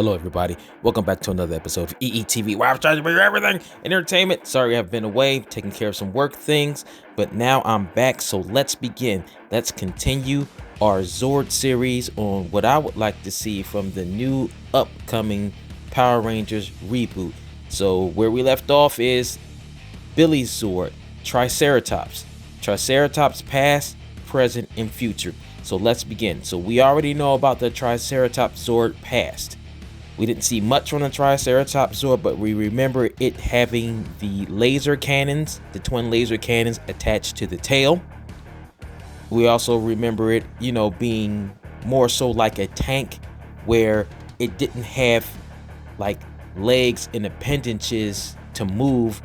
Hello everybody, welcome back to another episode of EETV, where I'm trying to bring you everything in entertainment. Sorry I've been away, taking care of some work things, but now I'm back, so let's begin. Let's continue our Zord series on what I would like to see from the new upcoming Power Rangers Reboot. So where we left off is Billy's Zord, Triceratops past, present, and future. So let's begin. So we already know about the Triceratops Zord past. We didn't see much from the Triceratops Zord, but we remember it having the laser cannons, the twin laser cannons attached to the tail. We also remember it, being more so like a tank where it didn't have like legs and appendages to move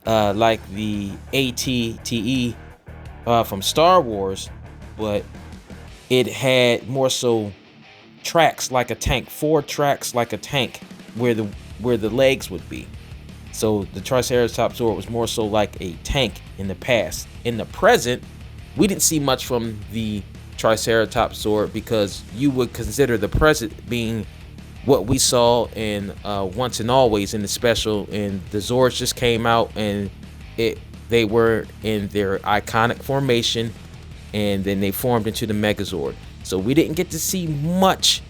like the AT-TE from Star Wars, but it had more so tracks like a tank, 4 tracks like a tank where the legs would be. So the Triceratops Zord was more so like a tank in the past. In the present, we didn't see much from the Triceratops Zord because you would consider the present being what we saw in Once and Always in the special, and the Zords just came out and they were in their iconic formation, and then they formed into the Megazord. So we didn't get to see much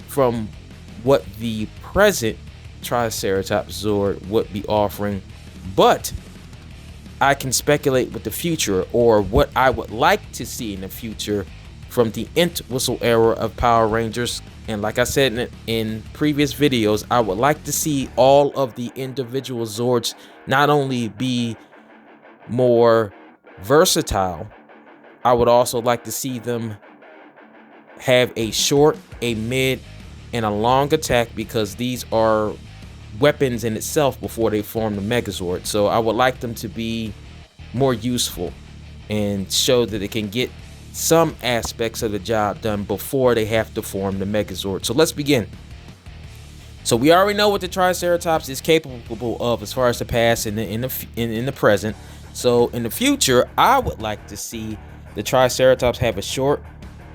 from what the present Triceratops Zord would be offering, but I can speculate with the future, or what I would like to see in the future from the Entwistle era of Power Rangers. And like I said in previous videos, I would like to see all of the individual Zords not only be more versatile, I would also like to see them have a short, a mid, and a long attack, because these are weapons in itself before they form the Megazord. So I would like them to be more useful and show that they can get some aspects of the job done before they have to form the Megazord. So let's begin. So we already know what the Triceratops is capable of as far as the past and in the present. So in the future, I would like to see the Triceratops have a short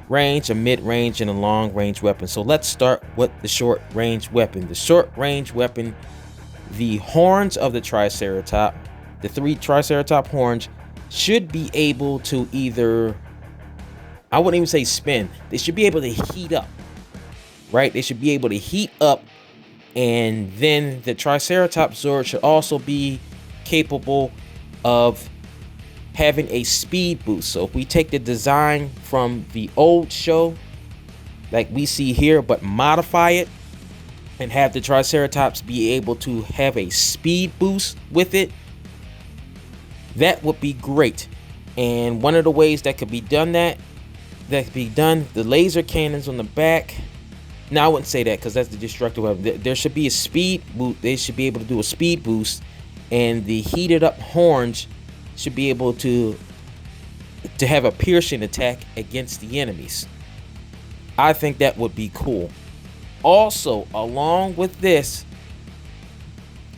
range, a mid-range, and a long-range weapon. So let's start with the short-range weapon. The short-range weapon, the horns of the Triceratops, the 3 Triceratops horns, should be able to either, I wouldn't even say spin, they should be able to heat up, right? They should be able to heat up, and then the Triceratops Zord should also be capable of having a speed boost. So if we take the design from the old show like we see here, but modify it and have the Triceratops be able to have a speed boost with it, that would be great. And one of the ways that could be done, the laser cannons on the back. Now I wouldn't say that because that's the destructive weapon. There should be a speed boost. They should be able to do a speed boost, and the heated up horns should be able to have a piercing attack against the enemies. I think that would be cool. Also, along with this,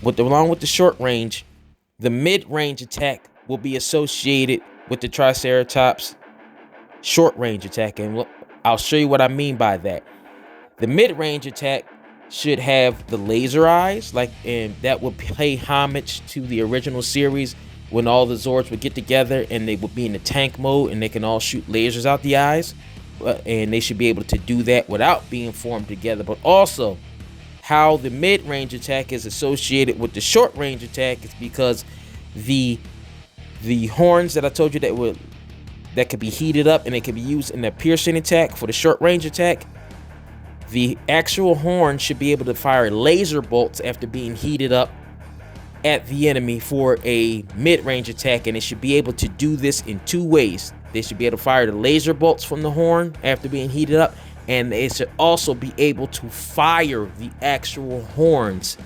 along with the short range, the mid-range attack will be associated with the Triceratops short range attack, and I'll show you what I mean by that. The mid-range attack should have the laser eyes, and that would pay homage to the original series when all the Zords would get together and they would be in the tank mode and they can all shoot lasers out the eyes, and they should be able to do that without being formed together. But also, how the mid-range attack is associated with the short-range attack is because the horns that I told you that could be heated up and they could be used in the piercing attack for the short-range attack, the actual horn should be able to fire laser bolts after being heated up at the enemy for a mid-range attack, and it should be able to do this in 2 ways. They should be able to fire the laser bolts from the horn after being heated up, and they should also be able to fire the actual horns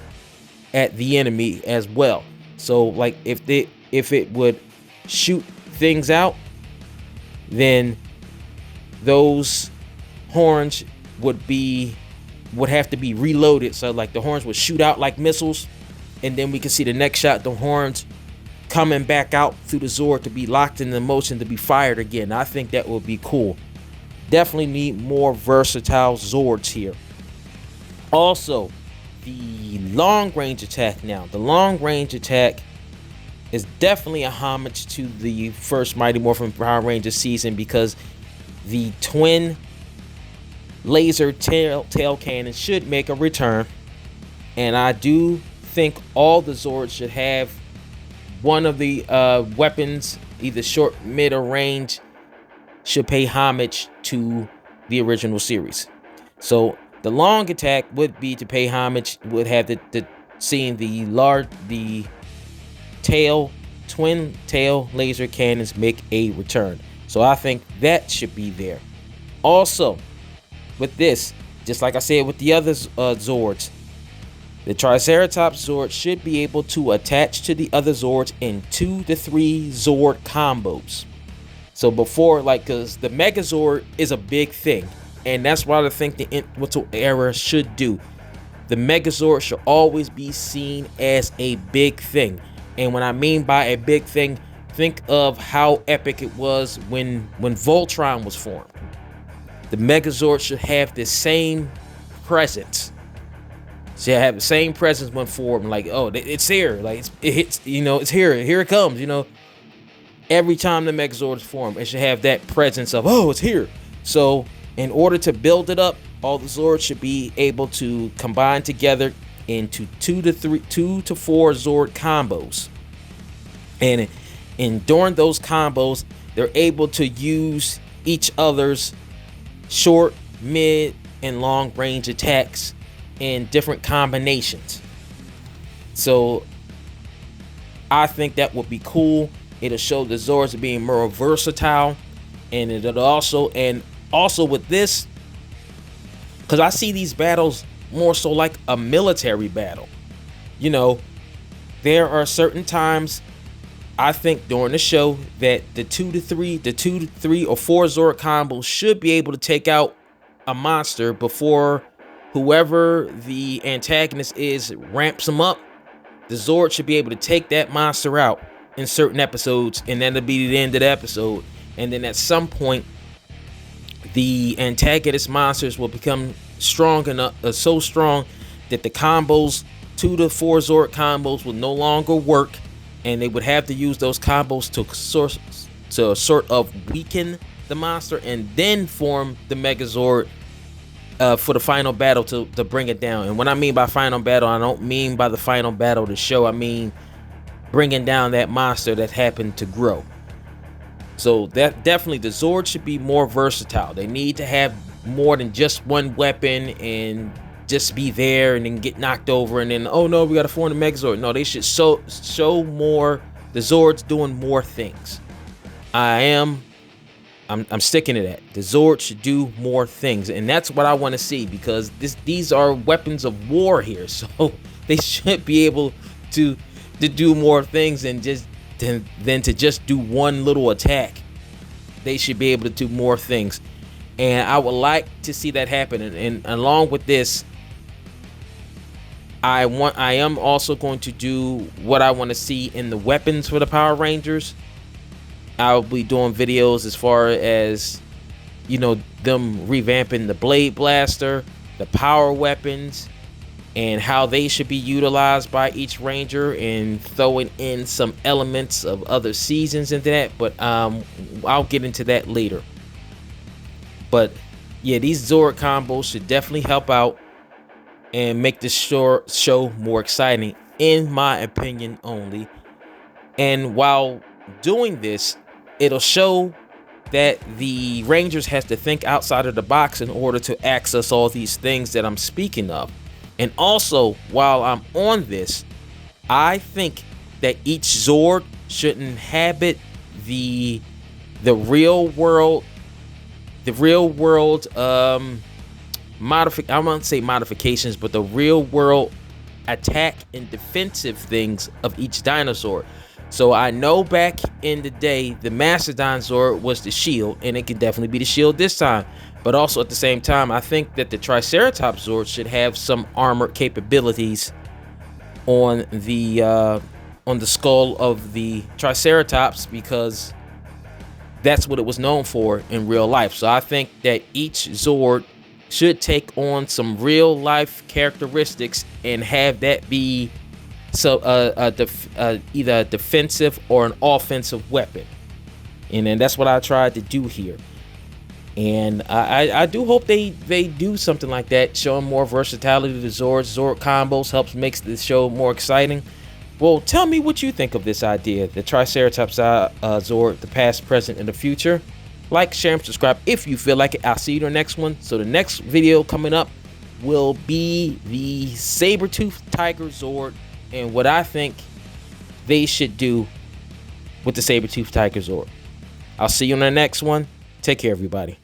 at the enemy as well. So like if it would shoot things out, then those horns would have to be reloaded. So like the horns would shoot out like missiles, and then we can see the next shot, the horns coming back out through the Zord to be locked into motion to be fired again. I think that would be cool. Definitely need more versatile Zords here. Also, the long range attack now. The long range attack is definitely a homage to the first Mighty Morphin Power Rangers season, because the twin laser tail cannon should make a return. And I do think all the Zords should have one of the weapons, either short, mid, or range, should pay homage to the original series. So the long attack would be to pay homage, would have the seeing the twin tail laser cannons make a return. So I think that should be there. Also, with this, just like I said with the other Zords, the Triceratops Zord should be able to attach to the other Zords in 2 to 3 Zord combos. So before, like, because the Megazord is a big thing, and that's what I think the Influential era should do. The Megazord should always be seen as a big thing. And when I mean by a big thing, think of how epic it was when Voltron was formed. The Megazord should have the same presence. Should have the same presence when formed. Like, oh, it's here. Like, it hits, it's here. Here it comes, Every time the Megazord is formed, it should have that presence of, oh, it's here. So in order to build it up, all the Zords should be able to combine together into 2 to 4 Zord combos. And during those combos, they're able to use each other's short, mid, and long range attacks in different combinations. So I think that would be cool. It'll show the Zords are being more versatile, and it'll also with this, because I see these battles more so like a military battle. There are certain times I think during the show that the 2 to 3 or 4 Zord combos should be able to take out a monster before whoever the antagonist is ramps them up. The Zord should be able to take that monster out in certain episodes, and that'll be the end of the episode. And then at some point, the antagonist monsters will become strong enough, so strong that the combos, 2 to 4 Zord combos, will no longer work, and they would have to use those combos to sort of weaken the monster, and then form the Megazord for the final battle to bring it down. And when I mean by final battle, I don't mean by the final battle of the show. I mean bringing down that monster that happened to grow. So that definitely, the Zord should be more versatile. They need to have more than just one weapon and just be there and then get knocked over and then, oh no, we got to form the Megazord. No, they should show more, the Zords doing more things. I'm sticking to that. The Zord should do more things, and that's what I want to see, because these are weapons of war here, so they should be able to do more things than to just do one little attack. They should be able to do more things, and I would like to see that happen. And along with this, I am also going to do what I want to see in the weapons for the Power Rangers. I'll be doing videos as far as, them revamping the Blade Blaster, the power weapons, and how they should be utilized by each Ranger, and throwing in some elements of other seasons into that. But I'll get into that later. But yeah, these Zord combos should definitely help out and make this show more exciting, in my opinion only. And while doing this, it'll show that the Rangers has to think outside of the box in order to access all these things that I'm speaking of. And also, while I'm on this, I think that each Zord should inhabit the real world I won't say modifications, but the real world attack and defensive things of each dinosaur. So I know back in the day, the Mastodon Zord was the shield, and it could definitely be the shield this time. But also at the same time, I think that the Triceratops Zord should have some armored capabilities on the skull of the Triceratops, because that's what it was known for in real life. So I think that each Zord should take on some real life characteristics and have that be either a defensive or an offensive weapon. And then that's what I tried to do here. And I do hope they do something like that, showing more versatility to Zord combos, helps makes the show more exciting. Well, tell me what you think of this idea, the Triceratops Zord, the past, present, and the future. Like, share, and subscribe if you feel like it. I'll see you in the next one. So the next video coming up will be the saber-toothed tiger Zord and what I think they should do with the saber-toothed tiger Zord. I'll see you in the next one. Take care, everybody.